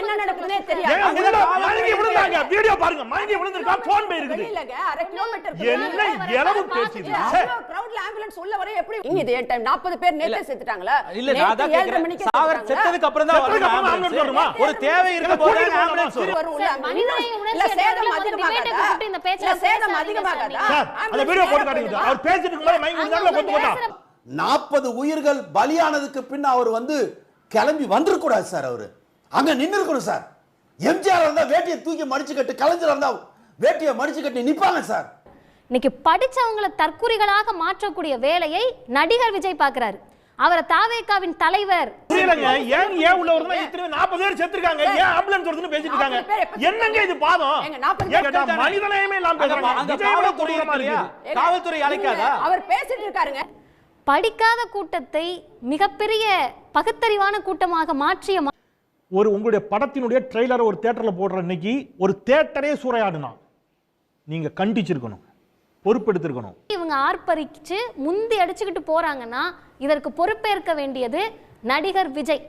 என்ன நடக்குதுன்னே தெரியாது. மயங்கி விழுந்தாங்க. வீடியோ பாருங்க. மயங்கி விழுந்திருக்கா. போன் பே இருக்குது. இல்லங்க, அரை கிலோமீட்டர் என்ன எளவு பேசிட்டு கிரவுட்ல ஆம்புலன்ஸ் உள்ள வர எப்படி இங்க இதே டைம் 40 பேர் நேத்து செத்துட்டாங்களா? இல்ல நான் தான் கேக்குறேன். சாகர் செத்ததுக்கு அப்புறம் தான் வருமா? ஒரு தேவை இருக்க போது ஆம்புலன்ஸ் வரும்ல. இல்ல சேதம் அதிகமாகாதா? இந்த பேச்சல சேதம் அதிகமாகாதா? அந்த வீடியோ போட்டு காட்டுங்க. அவர் பேசிட்டு இருக்கும்போது மயங்கி விழுந்தாங்க கொண்டு போட்டா. 40 உயிர்கள் பலியானதுக்கு பின்ன அவர் கிளம்பி வந்திருக்கூடாது சார். அவரு அங்க நின்று இருக்கணும் சார். எம்ஜிஆர் இருந்தா வேட்டியை தூக்கி மடிச்சு கட்டு, கலைஞர் இருந்தா வேட்டியை மடிச்சு கட்டி நிப்பாங்க சார். இன்னைக்கு படிச்சவங்களை தற்குறிகளாக மாற்றக்கூடிய வேலையை நடிகர் விஜய் பார்க்கிறாரு. அவரை தாவேகாவின் தலைவர் புரியலங்க. ஏன் உள்ள வருதுன்னா இத்தனை 40 பேர் செத்துருக்காங்க. ஏன் ஆம்புலன்ஸ் வருதுன்னு பேசிட்டு இருக்காங்க. என்னங்க இது பாதம்? மனிதநேயமே இல்லாம பேசுறாங்க. காவல்துறை அழைக்காதா? அவர் பேசிட்டு இருக்காருங்க. படிக்காத கூட்டத்தை மிகப்பெரிய பகுத்தறிவான கூட்டமாக மாற்றிய உங்களுடைய படத்தினுடைய ட்ரெய்லரை ஒரு தியேட்டர்ல போடுற இன்னைக்கு ஒரு தியேட்டரே சூறையாடுனா நீங்க கண்டிச்சிருக்கணும், பொறுப்பெடுத்திருக்கணும். இவங்க ஆர்ப்பரிச்சு முந்தி அடிச்சுக்கிட்டு போறாங்கன்னா இதற்கு பொறுப்பேற்க வேண்டியது நடிகர் விஜய்.